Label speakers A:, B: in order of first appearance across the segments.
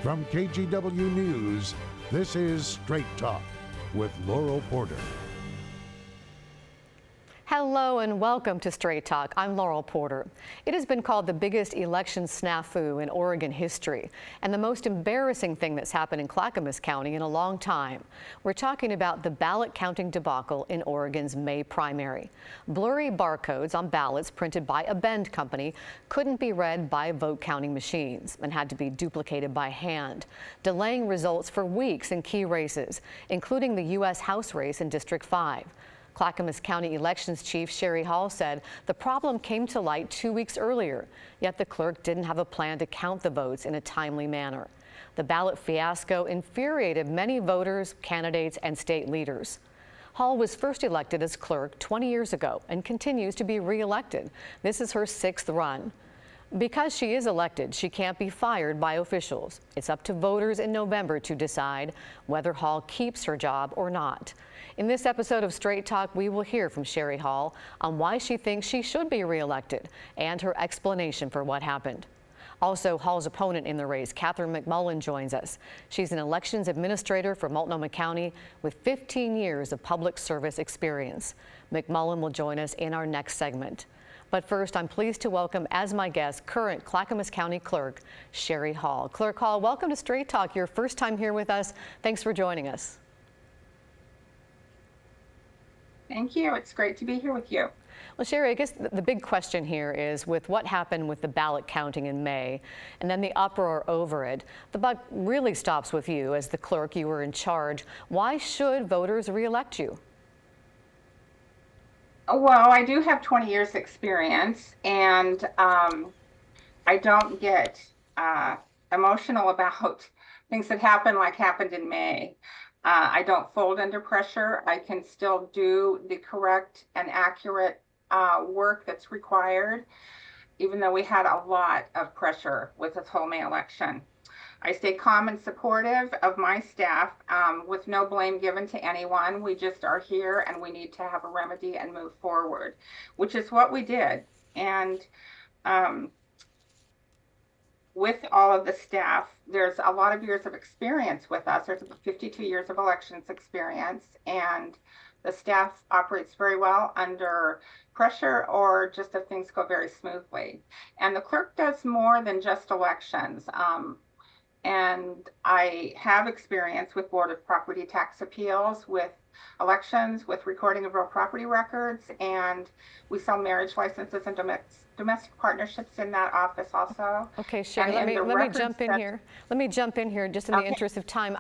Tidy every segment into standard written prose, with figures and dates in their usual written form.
A: From KGW News, this is Straight Talk with Laurel Porter.
B: Hello and welcome to Straight Talk. I'm Laurel Porter. It has been called the biggest election snafu in Oregon history and the most embarrassing thing that's happened in Clackamas County in a long time. We're talking about the ballot counting debacle in Oregon's May primary. Blurry barcodes on ballots printed by a Bend company couldn't be read by vote counting machines and had to be duplicated by hand, delaying results for weeks in key races, including the U.S. House race in District 5. Clackamas County Elections Chief Sherry Hall said the problem came to light 2 weeks earlier, yet the clerk didn't have a plan to count the votes in a timely manner. The ballot fiasco infuriated many voters, candidates, and state leaders. Hall was first elected as clerk 20 years ago and continues to be re-elected. This is her 6th run. Because she is elected, she can't be fired by officials. It's up to voters in November to decide whether Hall keeps her job or not. In this episode of Straight Talk, we will hear from Sherry Hall on why she thinks she should be reelected and her explanation for what happened. Also, Hall's opponent in the race, Catherine McMullen, joins us. She's an elections administrator for Multnomah County with 15 years of public service experience. McMullen will join us in our next segment. But first, I'm pleased to welcome as my guest current Clackamas County Clerk Sherry Hall. Clerk Hall, welcome to Straight Talk. Your first time here with us. Thanks for joining us.
C: Thank you. It's great to be here with you.
B: Well, Sherry, I guess the big question here is with what happened with the ballot counting in May and then the uproar over it, the buck really stops with you as the clerk. You were in charge. Why should voters reelect you?
C: Well, I do have 20 years experience, and I don't get emotional about things that happen like happened in May. I don't fold under pressure. I can still do the correct and accurate work that's required, even though we had a lot of pressure with this whole May election. I stay calm and supportive of my staff with no blame given to anyone. We just are here and we need to have a remedy and move forward, which is what we did. And with all of the staff, there's a lot of years of experience with us. There's about 52 years of elections experience, and the staff operates very well under pressure or just if things go very smoothly. And the clerk does more than just elections. And I have experience with Board of Property Tax Appeals, with elections, with recording of real property records, and we sell marriage licenses and domestic partnerships in that office also.
B: Okay, Sherry, let me jump in here. Let me jump in here just in the interest of time.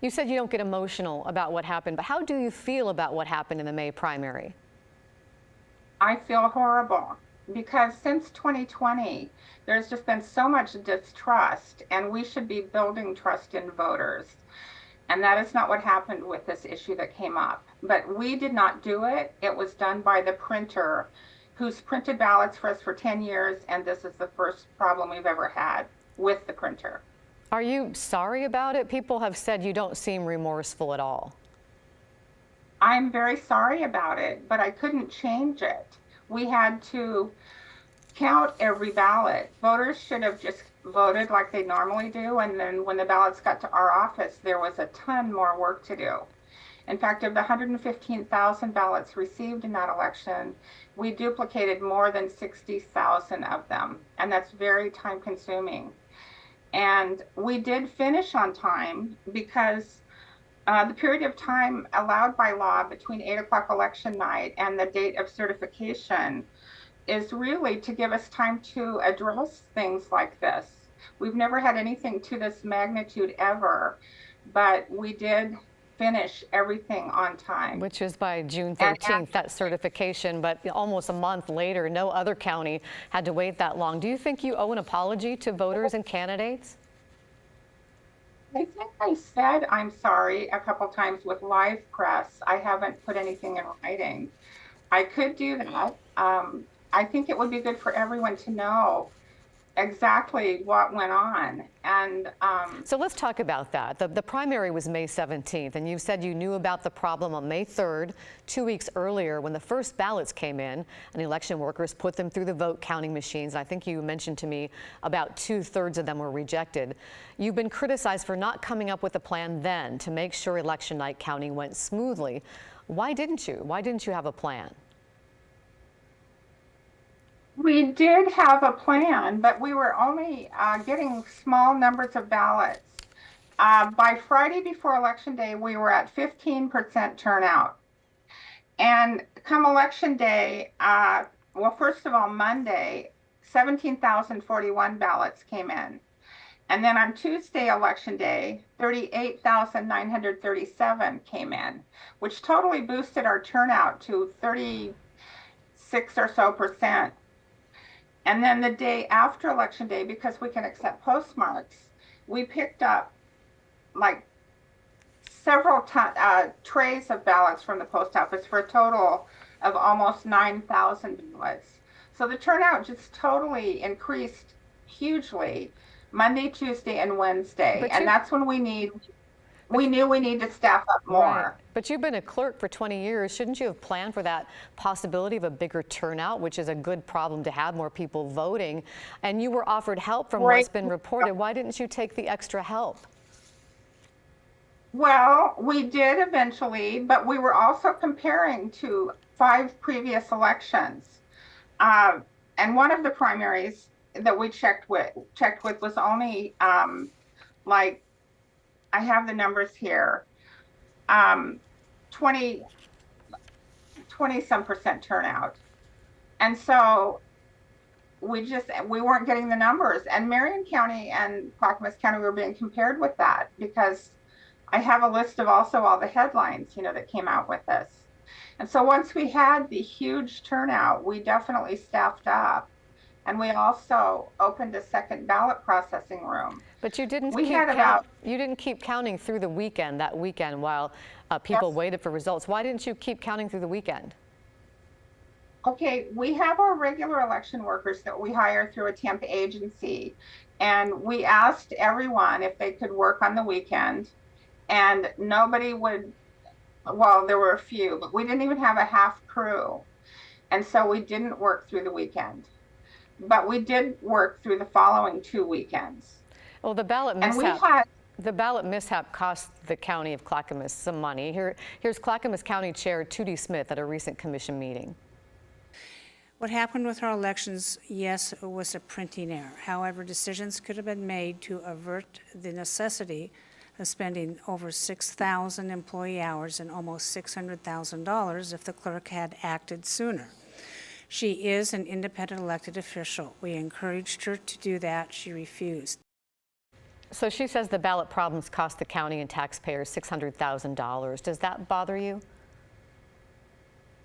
B: You said you don't get emotional about what happened, but how do you feel about what happened in the May primary?
C: I feel horrible because since 2020, there's just been so much distrust, and we should be building trust in voters. And that is not what happened with this issue that came up. But we did not do it. It was done by the printer who's printed ballots for us for 10 years, and this is the first problem we've ever had with the printer.
B: Are you sorry about it? People have said you don't seem remorseful at all.
C: I'm very sorry about it, but I couldn't change it. We had to count every ballot. Voters should have just voted like they normally do, and then when the ballots got to our office, there was a ton more work to do. In fact, of the 115,000 ballots received in that election, we duplicated more than 60,000 of them, and that's very time consuming. And we did finish on time because the period of time allowed by law between 8 o'clock election night and the date of certification is really to give us time to address things like this. We've never had anything to this magnitude ever, but we did finish everything on time.
B: Which is by June 13th, that certification, but almost a month later, no other county had to wait that long. Do you think you owe an apology to voters and candidates?
C: I think I said I'm sorry a couple times with live press. I haven't put anything in writing. I could do that. I think it would be good for everyone to know exactly what went on. And
B: So let's talk about that. The primary was May 17th, and you said you knew about the problem on May 3rd, 2 weeks earlier, when the first ballots came in, and election workers put them through the vote counting machines. I think you mentioned to me about 2/3 of them were rejected. You've been criticized for not coming up with a plan then to make sure election night counting went smoothly. Why didn't you? Why didn't you have a plan?
C: we did have a plan, but we were only getting small numbers of ballots. By Friday before Election Day, we were at 15% turnout. And come Election Day, well, first of all, Monday, 17,041 ballots came in. And then on Tuesday, Election Day, 38,937 came in, which totally boosted our turnout to 36 or so percent. And then the day after Election Day, because we can accept postmarks, we picked up like several trays of ballots from the post office for a total of almost 9,000 ballots. So the turnout just totally increased hugely Monday, Tuesday, and Wednesday. And that's when we knew we need to staff up more.
B: Right. But you've been a clerk for 20 years. Shouldn't you have planned for that possibility of a bigger turnout, which is a good problem to have, more people voting? And you were offered help from what's been reported. Why didn't you take the extra help?
C: Well, we did eventually, but we were also comparing to 5 previous elections. And one of the primaries that we checked with was only like, I have the numbers here, 20 some percent turnout. And so we weren't getting the numbers. And Marion County and Clackamas County were being compared with that, because I have a list of also all the headlines, that came out with this. And so once we had the huge turnout, we definitely staffed up. And we also opened a second ballot processing room.
B: But you didn't you didn't keep counting through the weekend, while people waited for results. Why didn't you keep counting through the weekend?
C: Okay, we have our regular election workers that we hire through a temp agency. And we asked everyone if they could work on the weekend. And nobody would, well, there were a few, but we didn't even have a half crew. And so we didn't work through the weekend. But we did work through the following 2 weekends.
B: Well, the ballot mishap cost the county of Clackamas some money. Here's Clackamas County Chair Tootie Smith at a recent commission meeting.
D: What happened with our elections, yes, it was a printing error. However, decisions could have been made to avert the necessity of spending over 6,000 employee hours and almost $600,000 if the clerk had acted sooner. She is an independent elected official. We encouraged her to do that. She refused.
B: So she says the ballot problems cost the county and taxpayers $600,000. Does that bother you?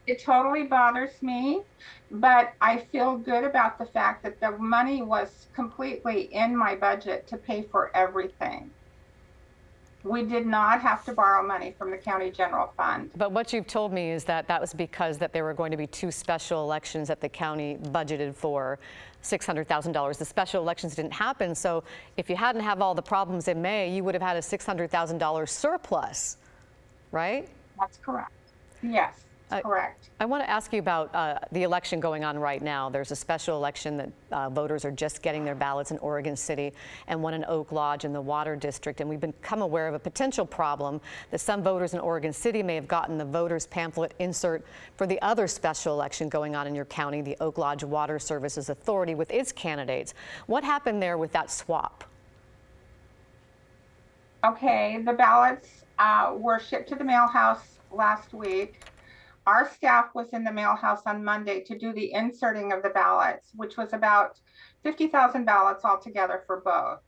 C: It totally bothers me, but I feel good about the fact that the money was completely in my budget to pay for everything. We did not have to borrow money from the county general fund.
B: But what you've told me is that that was because there were going to be 2 special elections that the county budgeted for $600,000. The special elections didn't happen, so if you hadn't have all the problems in May, you would have had a $600,000 surplus, right?
C: That's correct. Yes. Correct.
B: I want to ask you about the election going on right now. There's a special election that voters are just getting their ballots in Oregon City and one in Oak Lodge in the Water District. And we've become aware of a potential problem that some voters in Oregon City may have gotten the voters pamphlet insert for the other special election going on in your county, the Oak Lodge Water Services Authority, with its candidates. What happened there with that swap?
C: Okay, the ballots were shipped to the mail house last week. Our staff was in the mail house on Monday to do the inserting of the ballots, which was about 50,000 ballots altogether for both.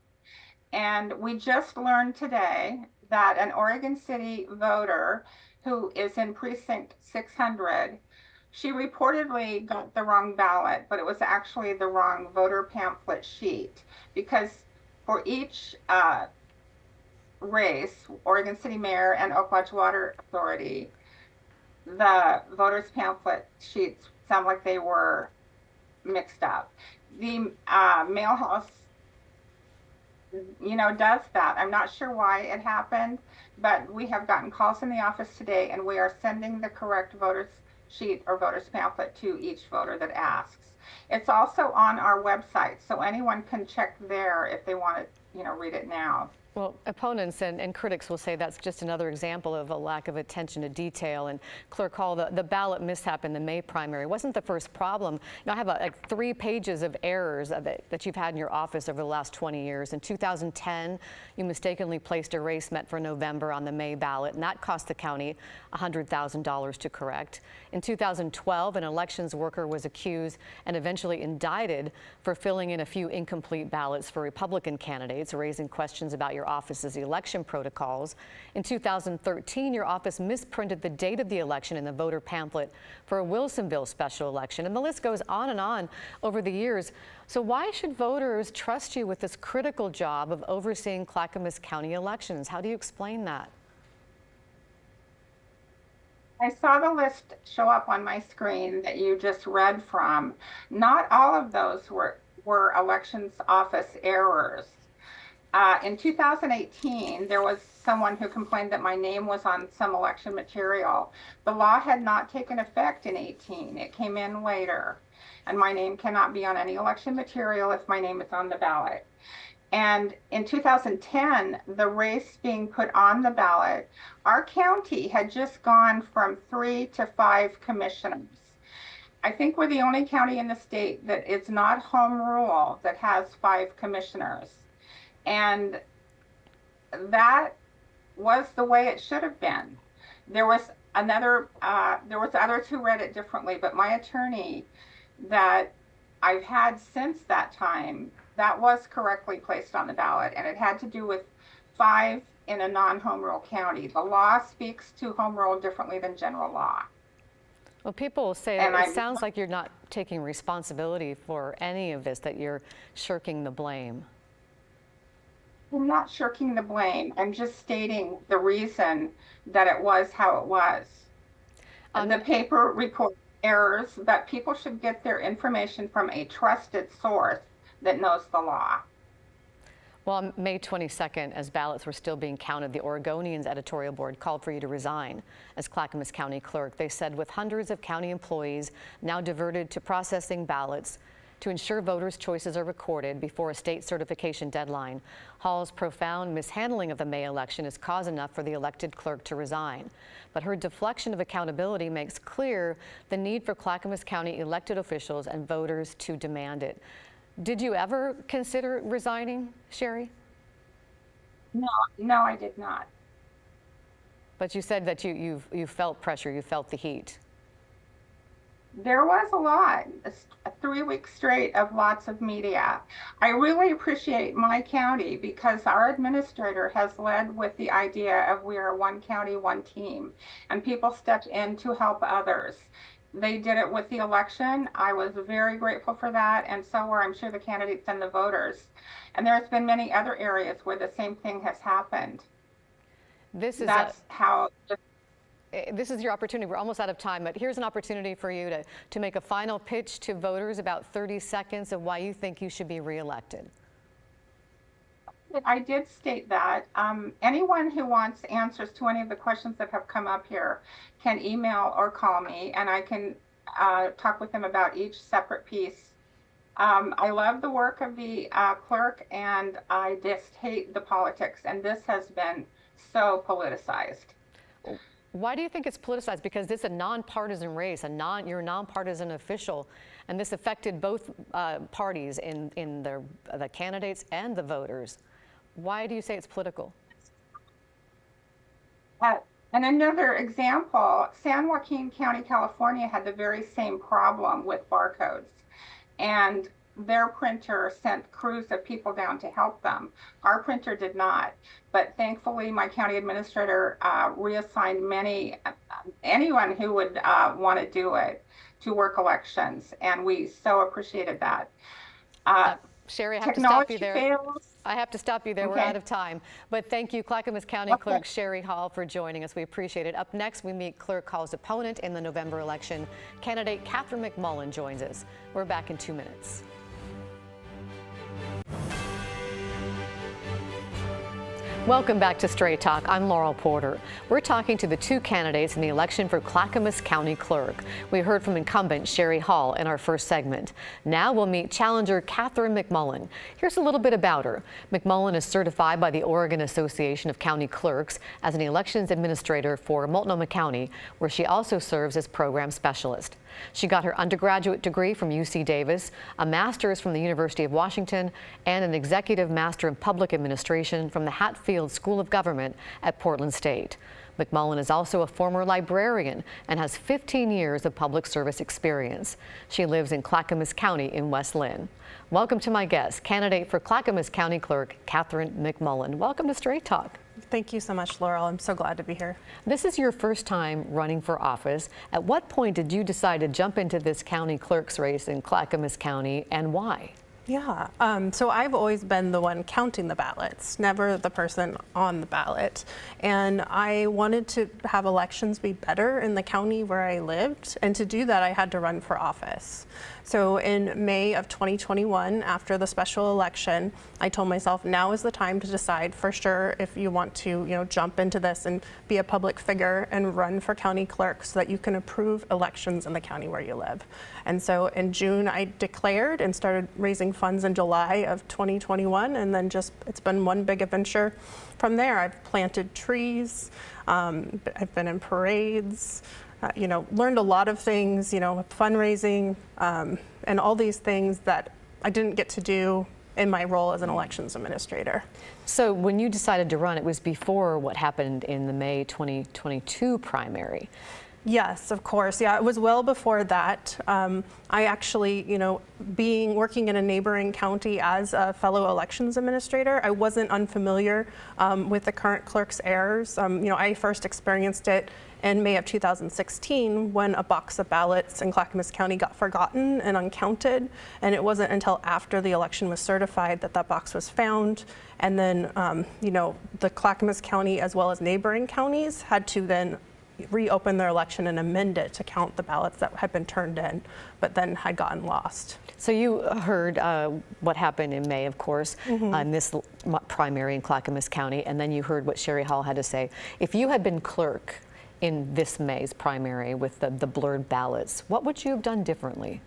C: And we just learned today that an Oregon City voter who is in precinct 600, she reportedly got the wrong ballot, but it was actually the wrong voter pamphlet sheet, because for each race, Oregon City Mayor and Oak Lodge Water Authority, the voters pamphlet sheets sound like they were mixed up. The mail house, does that. I'm not sure why it happened, but we have gotten calls in the office today, and we are sending the correct voter's sheet or voter's pamphlet to each voter that asks. It's also on our website, so anyone can check there if they want to, read it now.
B: Well, opponents and critics will say that's just another example of a lack of attention to detail. And Clerk Hall, the ballot mishap in the May primary wasn't the first problem. I have like 3 pages of errors that you've had in your office over the last 20 years. In 2010, you mistakenly placed a race meant for November on the May ballot, and that cost the county $100,000 to correct. In 2012, an elections worker was accused and eventually indicted for filling in a few incomplete ballots for Republican candidates, raising questions about your office's election protocols. In 2013, your office misprinted the date of the election in the voter pamphlet for a Wilsonville special election, and the list goes on and on over the years. So why should voters trust you with this critical job of overseeing Clackamas County elections? How do you explain that?
C: I saw the list show up on my screen that you just read from. Not all of those were elections office errors. In 2018, there was someone who complained that my name was on some election material. The law had not taken effect in 18. It came in later. And my name cannot be on any election material if my name is on the ballot. And in 2010, the race being put on the ballot, our county had just gone from 3 to 5 commissioners. I think we're the only county in the state that is not home rule that has 5 commissioners. And that was the way it should have been. There was others who read it differently, but my attorney that I've had since that time, that was correctly placed on the ballot, and it had to do with 5 in a non-home rule county. The law speaks to home rule differently than general law.
B: Well, people will say that it sounds like you're not taking responsibility for any of this, that you're shirking the blame.
C: I'm not shirking the blame. I'm just stating the reason that it was how it was. The paper report errors, that people should get their information from a trusted source that knows the law.
B: Well, on May 22nd, as ballots were still being counted, the Oregonian's editorial board called for you to resign as Clackamas County Clerk. They said with hundreds of county employees now diverted to processing ballots to ensure voters' choices are recorded before a state certification deadline, Hall's profound mishandling of the May election is cause enough for the elected clerk to resign. But her deflection of accountability makes clear the need for Clackamas County elected officials and voters to demand it. Did you ever consider resigning, Sherry?
C: No, I did not.
B: But you said that you felt pressure, you felt the heat.
C: There was a lot, a 3 weeks straight of lots of media. I really appreciate my county because our administrator has led with the idea of we are one county, one team, and people stepped in to help others. They did it with the election. I was very grateful for that, and so were, I'm sure, the candidates and the voters. And there's been many other areas where the same thing has happened. This is your opportunity. We're almost out of time, but here's an opportunity for you to make a final pitch to voters, about 30 seconds, of why you think you should be reelected. I did state that. Anyone who wants answers to any of the questions that have come up here can email or call me, and I can talk with them about each separate piece. I love the work of the clerk, and I just hate the politics, and this has been so politicized. Why do you think it's politicized? Because this is a nonpartisan race, you're a nonpartisan official, and this affected both parties in the candidates and the voters. Why do you say it's political? And another example, San Joaquin County, California had the very same problem with barcodes, and their printer sent crews of people down to help them. Our printer did not, but thankfully my county administrator reassigned anyone who would want to do it to work elections, and we so appreciated that.
B: Sherry, I have to stop you there. I have to stop you there. We're
C: Okay.
B: out of time. But thank you, Clackamas County Clerk Sherry Hall, for joining us. We appreciate it. Up next, we meet Clerk Hall's opponent in the November election. Candidate Catherine McMullen joins us. We're back in 2 minutes. Welcome back to Straight Talk. I'm Laurel Porter. We're talking to the two candidates in the election for Clackamas County Clerk. We heard from incumbent Sherry Hall in our first segment. Now we'll meet challenger Catherine McMullen. Here's a little bit about her. McMullen is certified by the Oregon Association of County Clerks as an elections administrator for Multnomah County, where she also serves as program specialist. She got her undergraduate degree from UC Davis, a master's from the University of Washington, and an executive master in public administration from the Hatfield School of Government at Portland State. McMullen is also a former librarian and has 15 years of public service experience. She lives in Clackamas County in West Linn. Welcome to my guest, candidate for Clackamas County Clerk, Catherine McMullen. Welcome to Straight Talk.
E: Thank you so much, Laurel. I'm so glad to be here.
B: This is your first time running for office. At what point did you decide to jump into this county clerk's race in Clackamas County, and why?
E: Yeah, so I've always been the one counting the ballots, never the person on the ballot. And I wanted to have elections be better in the county where I lived. And to do that, I had to run for office. So in May of 2021, after the special election, I told myself now is the time to decide for sure if you want to, jump into this and be a public figure and run for county clerk so that you can approve elections in the county where you live. And so in June, I declared and started raising funds in July of 2021, and then it's been one big adventure. From there, I've planted trees, I've been in parades, learned a lot of things, fundraising, and all these things that I didn't get to do in my role as an elections administrator.
B: So when you decided to run, it was before what happened in the May 2022 primary.
E: Yes, of course. Yeah, it was well before that. I actually, working in a neighboring county as a fellow elections administrator, I wasn't unfamiliar with the current clerk's errors. I first experienced it in May of 2016 when a box of ballots in Clackamas County got forgotten and uncounted. And it wasn't until after the election was certified that that box was found. And then, the Clackamas County as well as neighboring counties had to then reopen their election and amend it to count the ballots that had been turned in, but then had gotten lost.
B: So you heard what happened in May, of course, in this primary in Clackamas County, and then you heard what Sherry Hall had to say. If you had been clerk in this May's primary with the blurred ballots, what would you have done differently?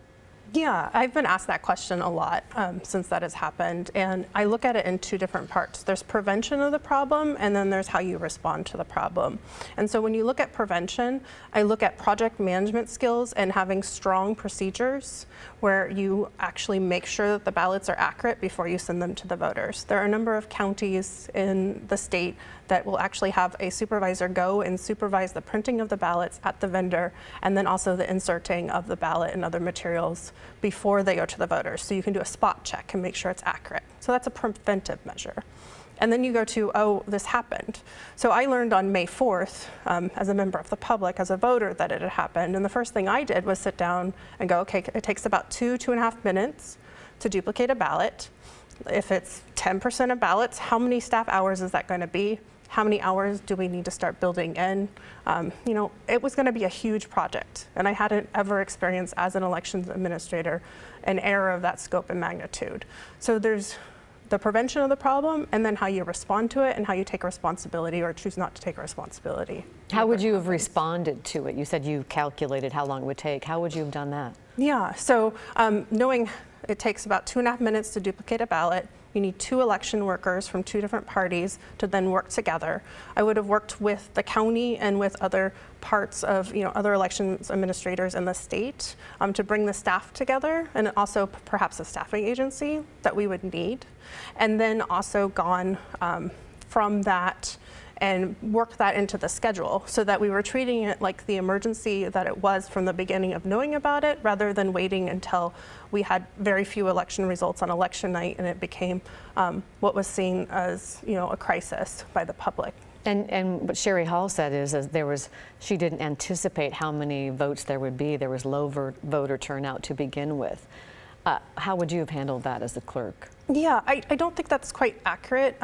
E: Yeah, I've been asked that question a lot since that has happened, and I look at it in two different parts. There's prevention of the problem, and then there's how you respond to the problem. And so when you look at prevention, I look at project management skills and having strong procedures where you actually make sure that the ballots are accurate before you send them to the voters. There are a number of counties in the state that will actually have a supervisor go and supervise the printing of the ballots at the vendor, and then also the inserting of the ballot and other materials before they go to the voters. So you can do a spot check and make sure it's accurate. So that's a preventive measure. And then you go to, oh, this happened. So I learned on May 4th, as a member of the public, as a voter, that it had happened. And the first thing I did was sit down and go, okay, it takes about 2.5 minutes to duplicate a ballot. If it's 10% of ballots, how many staff hours is that going to be? How many hours do we need to start building in? It was going to be a huge project, and I hadn't ever experienced as an elections administrator an error of that scope and magnitude. So there's the prevention of the problem, and then how you respond to it and how you take responsibility or choose not to take responsibility.
B: How would you have responded to it? You said you calculated how long it would take. How would you have done that?
E: Yeah, so knowing it takes about 2.5 minutes to duplicate a ballot, you need 2 election workers from 2 different parties to then work together. I would have worked with the county and with other parts of, other elections administrators in the state to bring the staff together, and also perhaps a staffing agency that we would need. And then also gone from that and work that into the schedule so that we were treating it like the emergency that it was from the beginning of knowing about it, rather than waiting until we had very few election results on election night and it became what was seen as, a crisis by the public.
B: And what Sherry Hall said is she didn't anticipate how many votes there would be. There was low voter turnout to begin with. How would you have handled that as the clerk?
E: Yeah, I don't think that's quite accurate.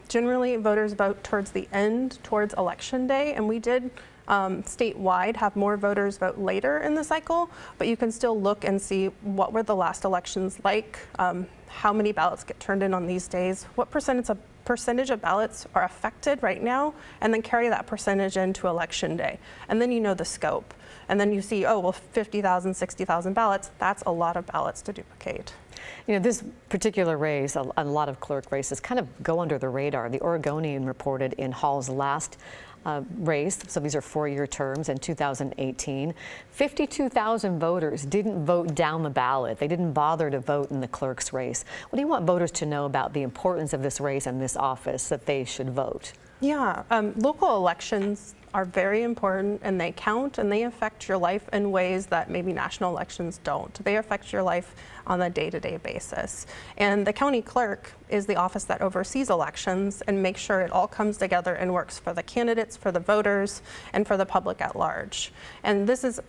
E: Generally, voters vote towards the end, towards election day, and we did statewide have more voters vote later in the cycle, but you can still look and see what were the last elections like, how many ballots get turned in on these days, what percentage of ballots are affected right now, and then carry that percentage into election day. And then you know the scope. And then you see, oh, well, 50,000, 60,000 ballots, that's a lot of ballots to duplicate.
B: You know, this particular race, a lot of clerk races kind of go under the radar. The Oregonian reported in Hall's last race, so these are 4-year terms, in 2018, 52,000 voters didn't vote down the ballot. They didn't bother to vote in the clerk's race. What do you want voters to know about the importance of this race and this office that they should vote? Yeah,
E: local elections are very important, and they count, and they affect your life in ways that maybe national elections don't. They affect your life on a day-to-day basis. And the county clerk is the office that oversees elections and makes sure it all comes together and works for the candidates, for the voters, and for the public at large. And this is,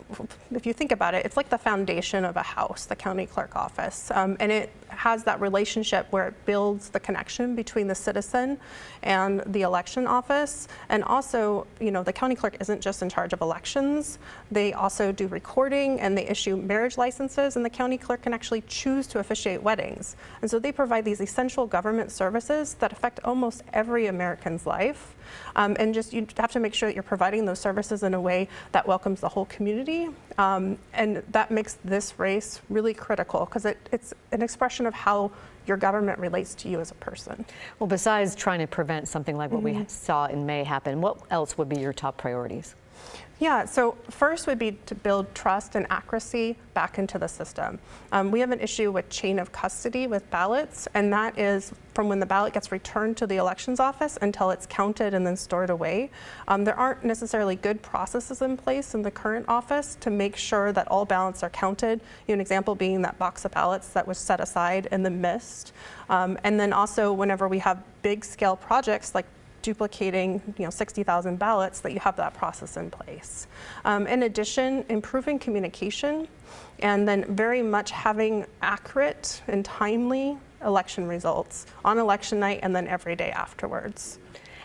E: if you think about it, it's like the foundation of a house, the county clerk office. And it has that relationship where it builds the connection between the citizen and the election office. And also, you know, the county clerk isn't just in charge of elections. They also do recording, and they issue marriage licenses, and the county clerk can actually choose to officiate weddings. And so they provide these essential government services that affect almost every American's life. And just you have to make sure that you're providing those services in a way that welcomes the whole community. And that makes this race really critical, because it's an expression of how your government relates to you as a person.
B: Well, besides trying to prevent something like what we saw in May happen, what else would be your top priorities?
E: Yeah, so first would be to build trust and accuracy back into the system. We have an issue with chain of custody with ballots, and that is from when the ballot gets returned to the elections office until it's counted and then stored away. There aren't necessarily good processes in place in the current office to make sure that all ballots are counted. An example being that box of ballots that was set aside and then missed. And then also whenever we have big scale projects like duplicating 60,000 ballots, that you have that process in place. In addition, improving communication, and then very much having accurate and timely election results on election night and then every day afterwards.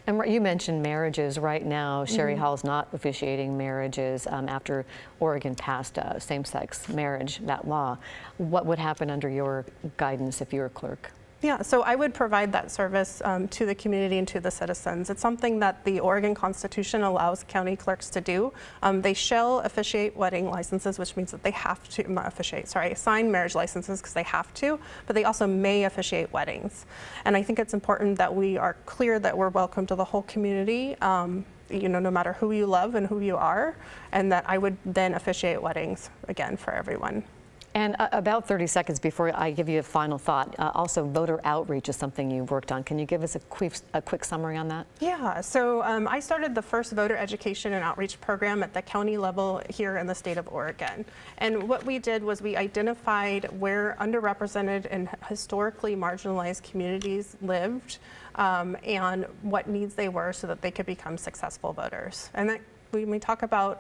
B: And you mentioned marriages. Right now, Sherry Hall's not officiating marriages after Oregon passed same-sex marriage, that law. What would happen under your guidance if you were clerk?
E: Yeah, so I would provide that service to the community and to the citizens. It's something that the Oregon Constitution allows county clerks to do. They shall officiate wedding licenses, which means that they have to sign marriage licenses because they have to, but they also may officiate weddings. And I think it's important that we are clear that we're welcome to the whole community, no matter who you love and who you are, and that I would then officiate weddings again for everyone.
B: And about 30 seconds before I give you a final thought, also voter outreach is something you've worked on. Can you give us a quick summary on that?
E: Yeah, so I started the first voter education and outreach program at the county level here in the state of Oregon. And what we did was we identified where underrepresented and historically marginalized communities lived and what needs they were so that they could become successful voters. And that when we talk about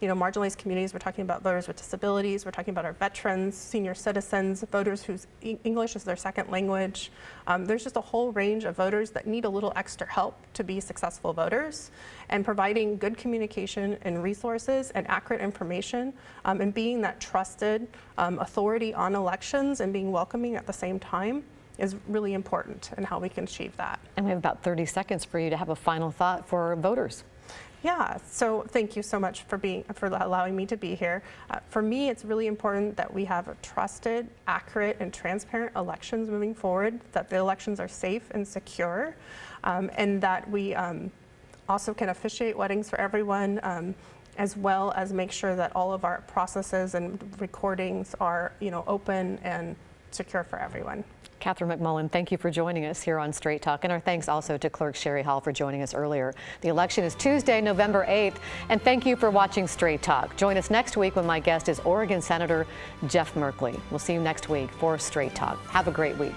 E: marginalized communities, we're talking about voters with disabilities, we're talking about our veterans, senior citizens, voters whose English is their second language. There's just a whole range of voters that need a little extra help to be successful voters, and providing good communication and resources and accurate information and being that trusted authority on elections and being welcoming at the same time is really important in how we can achieve that.
B: And we have about 30 seconds for you to have a final thought for voters.
E: Yeah, so thank you so much for allowing me to be here. For me, it's really important that we have trusted, accurate, and transparent elections moving forward, that the elections are safe and secure, and that we also can officiate weddings for everyone, as well as make sure that all of our processes and recordings are, open and secure for everyone.
B: Catherine McMullen, thank you for joining us here on Straight Talk, and our thanks also to Clerk Sherry Hall for joining us earlier. The election is Tuesday, November 8th, and thank you for watching Straight Talk. Join us next week when my guest is Oregon Senator Jeff Merkley. We'll see you next week for Straight Talk. Have a great week.